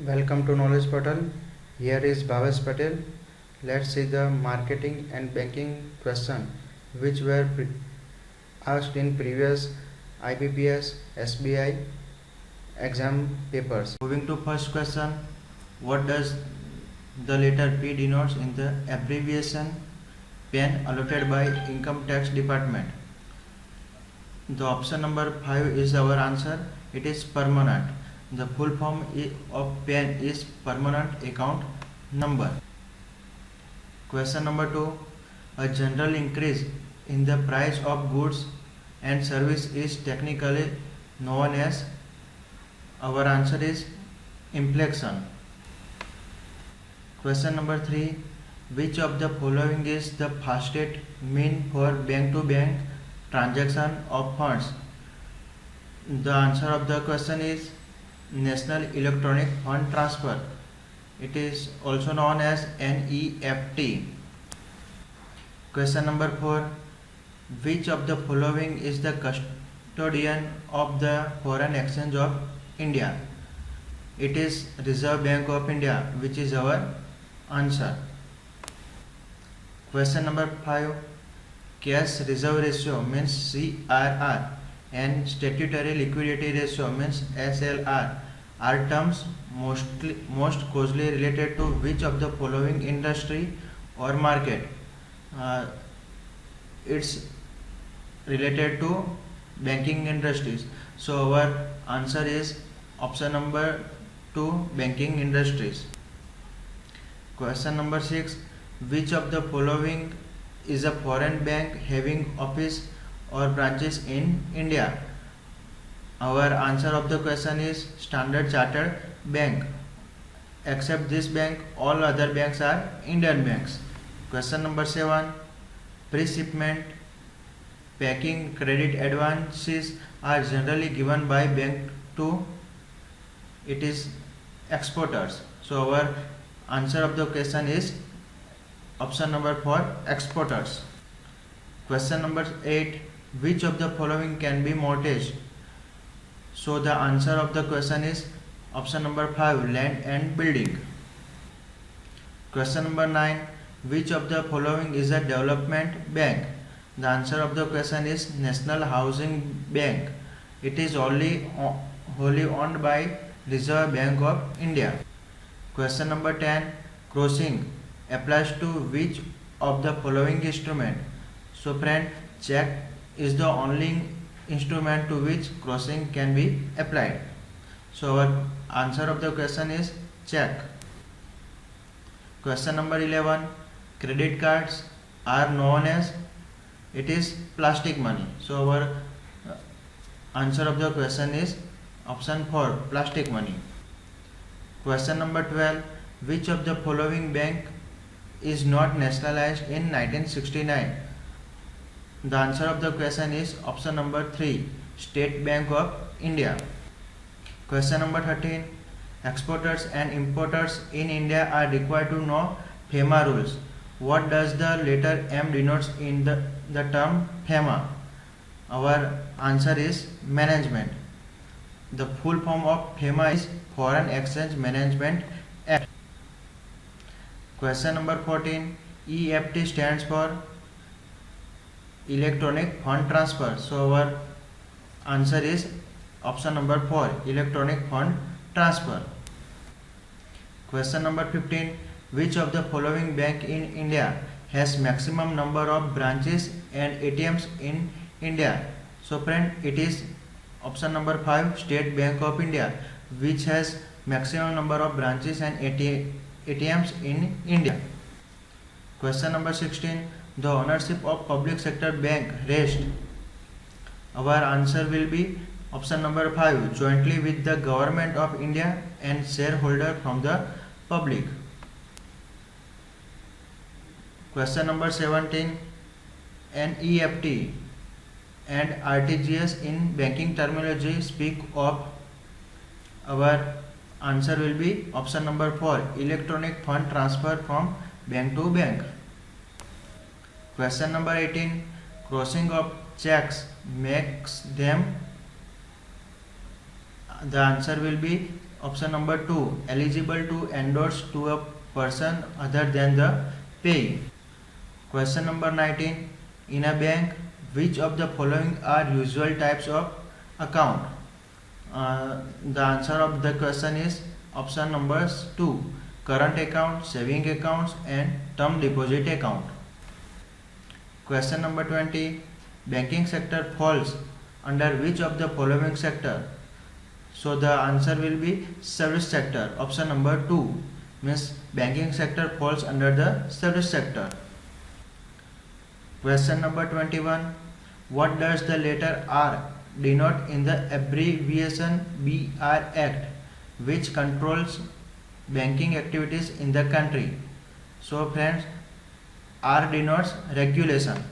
Welcome to Knowledge Portal. Here is Bhavesh Patel. Let's see the marketing and banking question which were asked in previous IBPS SBI exam papers. Moving to first question, what does the letter P denotes in the abbreviation PAN allotted by Income Tax Department? The option number 5 is our answer. It is permanent. The full form of PAN is permanent account number. Question number 2. A general increase in the price of goods and service is technically known as. Our answer is inflation. Question number 3. Which of the following is the fastest mean for bank to bank transaction of funds? The answer of the question is National Electronic Fund Transfer. It is also known as NEFT. Question number 4. Which of the following is the custodian of the foreign exchange of India? It is Reserve Bank of India, which is our answer. Question number 5. Cash reserve ratio means CRR and statutory liquidity ratio means SLR are terms most closely related to which of the following industry or market? It's related to banking industries. So our answer is option number 2, banking industries. Question number 6. Which of the following is a foreign bank having office or branches in India? Our answer of the question is Standard Chartered Bank. Except this bank, all other banks are Indian banks. Question number 7. Pre-shipment packing credit advances are generally given by bank to it is exporters. So our answer of the question is option number 4, exporters. Question number 8. Which of the following can be mortgaged? So the answer of the question is option number 5, land and building. Question number 9. Which of the following is a development bank? The answer of the question is National Housing Bank. It is wholly owned by Reserve Bank of India. Question number 10. Crossing applies to which of the following instrument? So friend, check is the only instrument to which crossing can be applied. So our answer of the question is check. Question number 11. Credit cards are known as. It is plastic money. So our answer of the question is option 4, plastic money. Question number 12. Which of the following bank is not nationalized in 1969? The answer of the question is option number 3, State Bank of India. Question number 13. Exporters and importers in India are required to know FEMA rules. What does the letter M denotes in the term FEMA? Our answer is management. The full form of FEMA is Foreign Exchange Management Act. Question number 14. EFT stands for Electronic Fund Transfer. So our answer is option number 4, Electronic Fund Transfer. Question number 15. Which of the following bank in India has maximum number of branches and ATMs in India? So friend, it is option number 5, State Bank of India, which has maximum number of branches and ATMs in India. Question number 16. The ownership of public sector bank rests. Our answer will be option number 5, jointly with the Government of India and shareholder from the public. Question number 17. NEFT and RTGS in banking terminology speak of. Our answer will be option number 4, electronic fund transfer from bank to bank. Question number 18. Crossing of checks makes them. The answer will be option number 2, eligible to endorse to a person other than the payee. Question number 19, in a bank, which of the following are usual types of account? The answer of the question is option number 2, current account, saving accounts and term deposit account. Question number 20, banking sector falls under which of the following sector? So the answer will be service sector. Option number 2 means banking sector falls under the service sector. Question number 21, what does the letter R denote in the abbreviation BR Act, which controls banking activities in the country? So friends, R denotes regulation.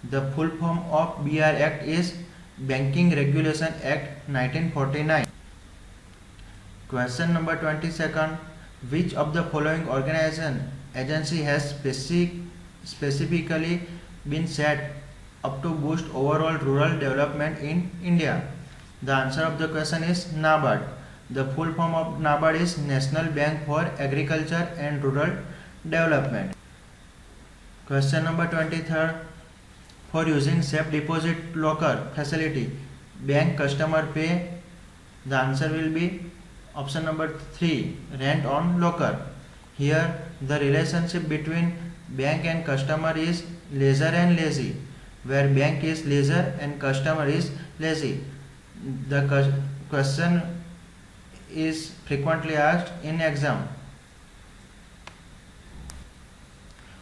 The full form of BR Act is Banking Regulation Act 1949. Question number 22nd, which of the following agency has specifically been set up to boost overall rural development in India? The answer of the question is NABARD. The full form of NABARD is National Bank for Agriculture and Rural Development. Question number 23rd, for using safe deposit locker facility, bank customer pay? The answer will be option number 3, rent on locker. Here the relationship between bank and customer is lessor and lessee, where bank is lessor and customer is lessee. The question is frequently asked in exam.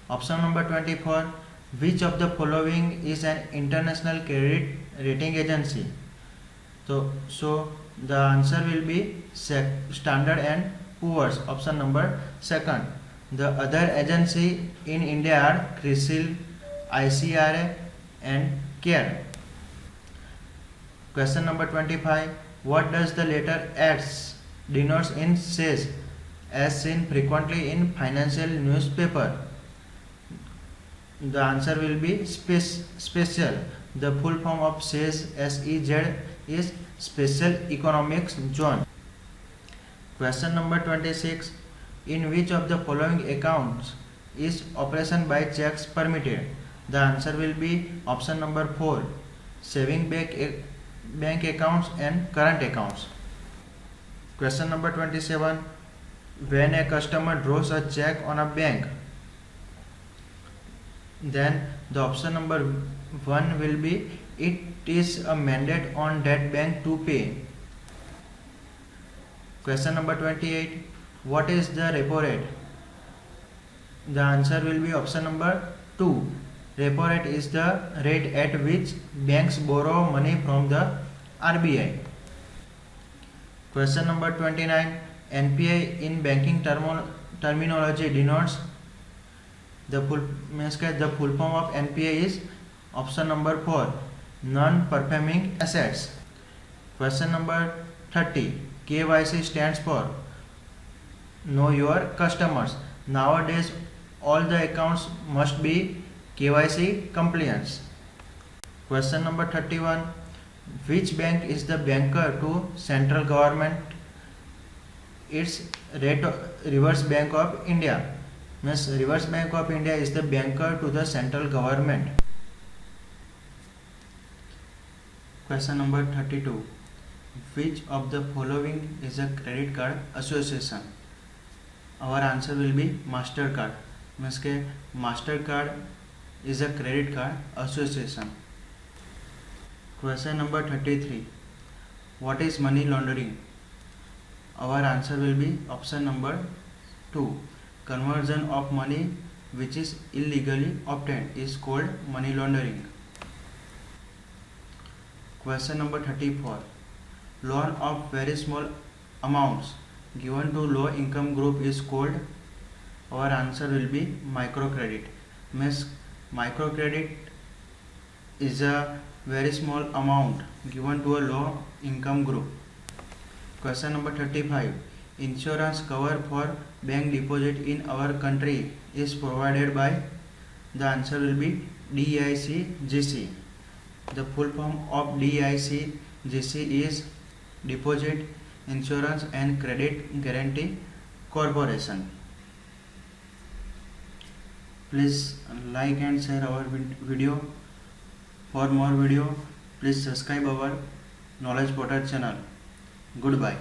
Option number 24, which of the following is an international credit rating agency? So the answer will be Standard and Poor's. Option number 2nd. The other agency in India are CRISIL, ICRA and CARE. Question number 25, what does the letter S denotes in SAES, as seen frequently in financial newspaper? The answer will be special. The full form of SEZ is Special Economic Zone. Question number 26, in which of the following accounts is operation by checks permitted? The answer will be option number 4, saving bank accounts and current accounts. Question number 27, when a customer draws a check on a bank, then the option number 1 will be it is a mandate on that bank to pay. Question number 28, what is the repo rate? The answer will be option number 2. Repo rate is the rate at which banks borrow money from the RBI. Question number 29, NPI in banking terminology denotes the full form of NPA is option number 4, non-performing assets. Question number 30, KYC stands for Know Your Customers. Nowadays all the accounts must be KYC compliance. Question number 31, which bank is the banker to central government? It's Reserve Bank of India. Reserve Bank of India is the banker to the central government. Question number 32, which of the following is a credit card association? Our answer will be MasterCard. MasterCard is a credit card association. Question number 33, what is money laundering? Our answer will be option number 2. Conversion of money which is illegally obtained is called money laundering. Question number 34, loan of very small amounts given to low income group is called? Our answer will be microcredit. Microcredit is a very small amount given to a low income group. Question number 35, insurance cover for bank deposit in our country is provided by? The answer will be DICGC. The full form of DICGC is Deposit Insurance and Credit Guarantee Corporation. Please like and share our video. For more video, please subscribe our Knowledge Portal channel. Goodbye.